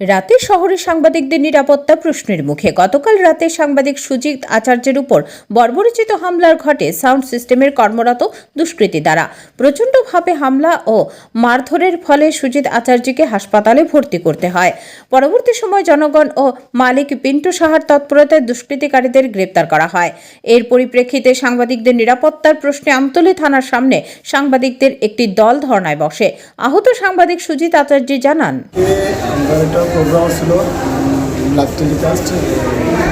রাতে শহরের সাংবাদিকদের নিরাপত্তা প্রশ্নের মুখে গতকাল রাতে সাংবাদিক সুজিত আচার্যের উপর বর্বরোচিত হামলার ঘটে সাউন্ড সিস্টেমের কর্মরত দুষ্কৃতী দ্বারা। প্রচণ্ডভাবে হামলা ও মারধরের ফলে সুজিত আচার্যকে হাসপাতালে ভর্তি করতে হয়। পরবর্তী সময় জনগণ ও মালিক পিন্টু সাহার তৎপরতায় দুষ্কৃতিকারীদের গ্রেপ্তার করা হয়। এর পরিপ্রেক্ষিতে সাংবাদিকদের নিরাপত্তার প্রশ্নে আমতলী থানার সামনে সাংবাদিকদের একটি দল ধর্নায় বসে। আহত সাংবাদিক সুজিত আচার্য জানান, প্রোগ্রাম ছিল লাইভ টেলিকাস্ট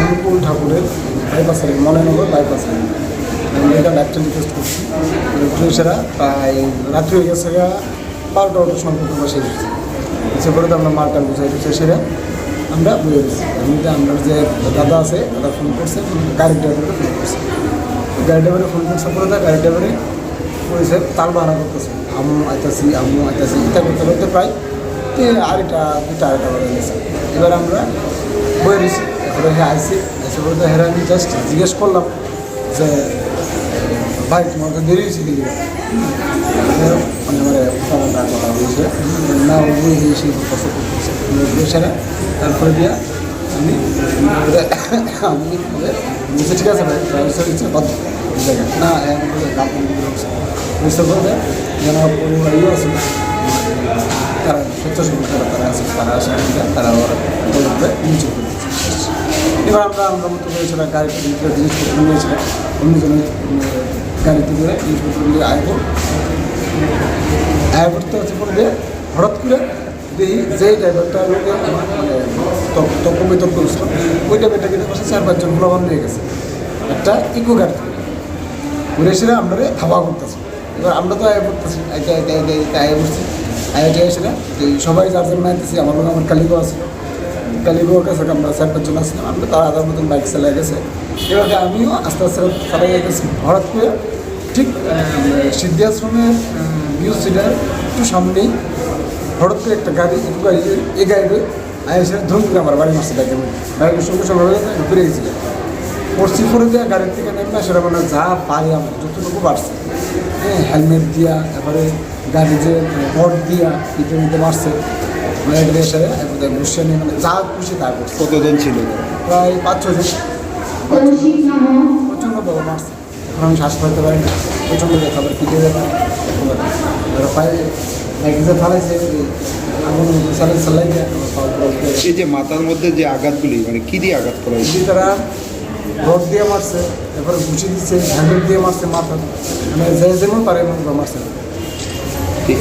অনুকূল ঠাকুরের বাইপাসে মনেনগর বাইপাসে আমরা এটা লাইভ টেলিকাস্ট করছি। পুলিশেরা প্রায় রাত্রি হয়ে গেছে 12টার সময় পর্যন্ত বসে গেছি। এসে পরে তো আমরা মালটা বুঝাই দিচ্ছি, সেটা আমরা বুঝে দিচ্ছি। আমরা যে দাদা আছে দাদা ফোন করছে, গাড়ির ড্রাইভারে ফোন করছে, গাড়ি ড্রাইভারে ফোন করছে পরে তা গাড়ি ড্রাইভারে পুলিশের তাল বাহানা করতেছে, আম্মু আইতাছি ইত্যাদি করতে করতে প্রায় আরেকটা বাজে গেছে। এবার আমরা বয়ে দিচ্ছি, এরপরে আইসি এসে বলতে আমি জাস্ট জিজ্ঞেস করলাম যে ভাই তোমার তো দেরি হয়েছে দিলি মানে আমার কথা হয়েছে না বুঝে সেই কষ্ট করতেছে সেটা। তারপরে দিয়ে আমি বলছি ঠিক আছে ভাই ইচ্ছে কত জায়গায় না বুঝতে পারবে যেন পরিবার ইয়ে আছে তারা স্বেচ্ছাসেবক তারা আছে, তারা আসে তারা ওরা নিচে করে দিচ্ছে। এবার আমরা মতো করেছিলাম গাড়িতে জিনিসপত্র নিয়েছিলাম অন্যজনের গাড়িতে করে জিনিসপত্রগুলি আয় করতে হচ্ছে পরে হঠাৎ করে দেখি যে ড্রাইভারটা লোকে মানে তর্ক করেছিল ওই ড্রাইভারটা কিন্তু পাশে 4-5 জন ভুলাবান নিয়ে গেছে একটা ইকো গাড়ি থেকে ঘুরে এসে আমরা ধাবা করতেছি। এবার আমরা তো আয় করতেছি আয় করছি আইআইটি আসলে সবাই যার জন্য আইতেছি। আমার কালিগো আছে, কালিগোর কাছে আমরা 4-5 জন আসলাম, আমরা তারা আধার মতন বাইক চালিয়ে গেছে। এবার আমিও আস্তে আস্তে চালাই গেছি। হঠাৎ করে ঠিক সিদ্ধি আশ্রমের নিউজ সিটার একটু সামনেই হঠাৎ করে একটা গাড়ি এই গাড়ি আইসে ধরুন করে আমার বাড়ি মারছে বাইকের সঙ্গে ঘুরে গেছিল পড়ছি পরে দেওয়া গাড়ির থেকে নেমে সেটা মানে যা পাই আমার যতটুকু বাড়ছে হেলমেট দিয়া তারপরে গাড়ি যে বট দিয়া পিঠে নিতে মারছে এগুলো এসে ঘুষে নিয়ে মানে যা খুশি তা করছে। কতজন ছিল? প্রায় 5-6 জন। প্রচণ্ড বড় মারছে, এখন আমি শ্বাস করতে পারি না, প্রচণ্ড ব্যথা আবার পিঠে ব্যথা পায়ে যে ফালাইছে আগুন সালাই দেয়। এই যে মাথার মধ্যে যে আঘাতগুলি মানে কী দিয়ে আঘাত করা হয়েছে? তারা রড দিয়ে মারছে, এরপরে ঘুষি দিচ্ছে, হ্যান্ডেল দিয়ে মারছে, মাথা মানে যেমন পারে এমন মারছে।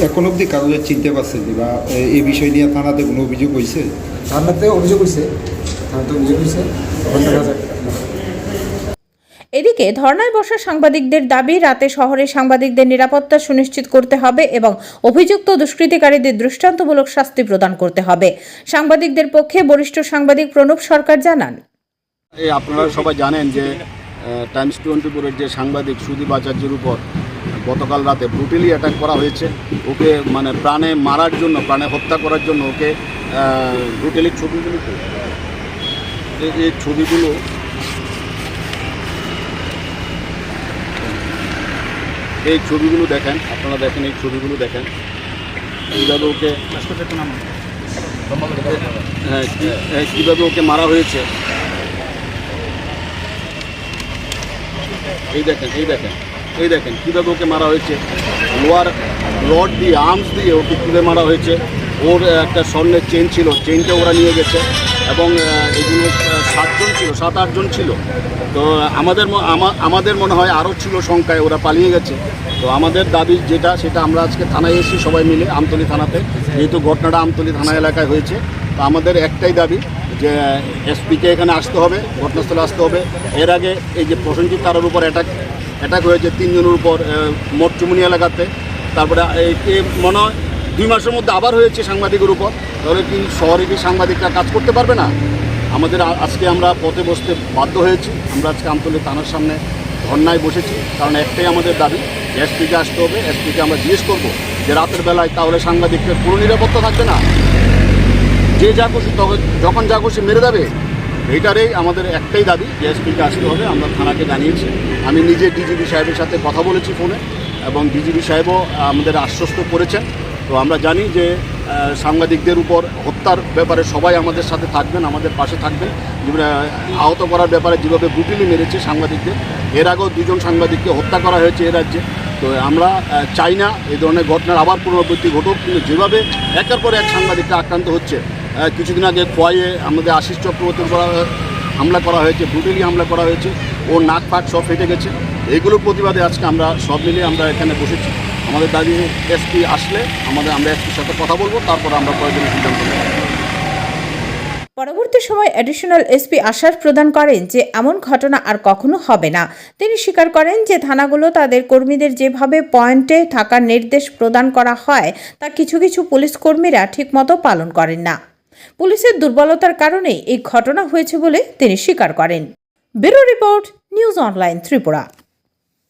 এখন অবধি কাগজে চিনতে পারছেন বা এই বিষয় নিয়ে থানাতে কোনো অভিযোগ হয়েছে? থানাতে অভিযোগ হয়েছে, এদিকে ধর্নায় বসা সাংবাদিকদের দাবি, রাতে শহরে সাংবাদিকদের নিরাপত্তা সুনিশ্চিত করতে হবে এবং অভিযুক্ত দুষ্কৃতিকারীদের দৃষ্টান্তমূলক শাস্তি প্রদান করতে হবে। সাংবাদিকদের পক্ষে বরিষ্ঠ সাংবাদিক প্রণব সরকার জানান, আপনারা সবাই জানেন যে টাইমস 24-এর যে সাংবাদিক সুদীপ আচার্যের উপর গতকাল রাতে ব্রুটালি অ্যাটাক করা হয়েছে। ওকে মানে প্রাণে মারার জন্য, প্রাণে হত্যা করার জন্য ওকে ব্রুটালি ছবিগুলো এই ছবিগুলো দেখেন, আপনারা দেখেন এই ছবিগুলো দেখেন কীভাবে ওকে কীভাবে ওকে মারা হয়েছে। এই দেখেন কীভাবে ওকে মারা হয়েছে, লোয়ার রড দিয়ে আর্মস দিয়ে ওকে তুলে মারা হয়েছে। ওর একটা স্বর্ণের চেন ছিল, চেনটা ওরা নিয়ে গেছে এবং এগুলো 7-8 জন ছিল। তো আমাদের মনে হয় আরও ছিল সংখ্যায়, ওরা পালিয়ে গেছে। তো আমাদের দাবি যেটা সেটা আমরা আজকে থানায় এসেছি সবাই মিলে আমতলী থানাতে, যেহেতু ঘটনাটা আমতলী থানা এলাকায় হয়েছে। তো আমাদের একটাই দাবি যে এসপিকে এখানে আসতে হবে, ঘটনাস্থলে আসতে হবে। এর আগে এই যে প্রসেনজিৎ তারের উপর অ্যাটাক হয়েছে 3 জনের উপর মোটচুমনি এলাকাতে, তারপরে এই মনে হয় 2 মাসের মধ্যে আবার হয়েছে সাংবাদিকের উপর। তাহলে কি শহরে কি সাংবাদিকরা কাজ করতে পারবে না? আমাদের আজকে আমরা পথে বসতে বাধ্য হয়েছি। আমরা আজকে আমতলী থানার সামনে ধর্নায় বসেছি, কারণ একটাই আমাদের দাবি, এসপিকে আসতে হবে। এসপিকে আমরা জিজ্ঞেস করবো যে রাতের বেলায় তাহলে সাংবাদিকদের পুরো নিরাপত্তা থাকবে না, যে যা খুশি যখন যা খুশি মেরে দেবে। এইটারই আমাদের একটাই দাবি যে এসপিকে আসতে হবে। আমরা থানাকে জানিয়েছি, আমি নিজে ডিজিপি সাহেবের সাথে কথা বলেছি ফোনে এবং ডিজিপি সাহেবও আমাদের আশ্বস্ত করেছেন তো আমরা জানি যে সাংবাদিকদের উপর হত্যার ব্যাপারে সবাই আমাদের সাথে থাকবেন, আমাদের পাশে থাকবেন। আহত করার ব্যাপারে যেভাবে ব্রুটালি মেরেছে সাংবাদিকদের, এর আগেও 2জন সাংবাদিককে হত্যা করা হয়েছে এ রাজ্যে। তো আমরা চাই না এই ধরনের ঘটনার আবার পুনরাবৃত্তি ঘটুক, কিন্তু যেভাবে একের পর এক সাংবাদিকরা আক্রান্ত হচ্ছে, কিছুদিন আগে খোয়াইয়ে আমাদের আশিস চক্রবর্তীর হামলা করা হয়েছে, ব্রুটালি হামলা করা হয়েছে, ওর নাক পাক সব ফেটে গেছে। এইগুলোর প্রতিবাদে আজকে আমরা সব মিলে আমরা এখানে বসেছি। আমাদের দাবি এসপি আসলে আমরা এসপির সাথে কথা বলবো, তারপর আমরা প্রয়োজনীয় সিদ্ধান্ত নেব। পরবর্তী সময় অ্যাডিশনাল এসপি আশ্বাস প্রদান করেন যে এমন ঘটনা আর কখনো হবে না। তিনি স্বীকার করেন যে থানাগুলো তাদের কর্মীদের যেভাবে পয়েন্টে থাকার নির্দেশ প্রদান করা হয় তা কিছু কিছু পুলিশ কর্মীরা ঠিকমতো পালন করেন না। পুলিশের দুর্বলতার কারণেই এই ঘটনা হয়েছে বলে তিনি স্বীকার করেন। Bureau report, news online Tripura.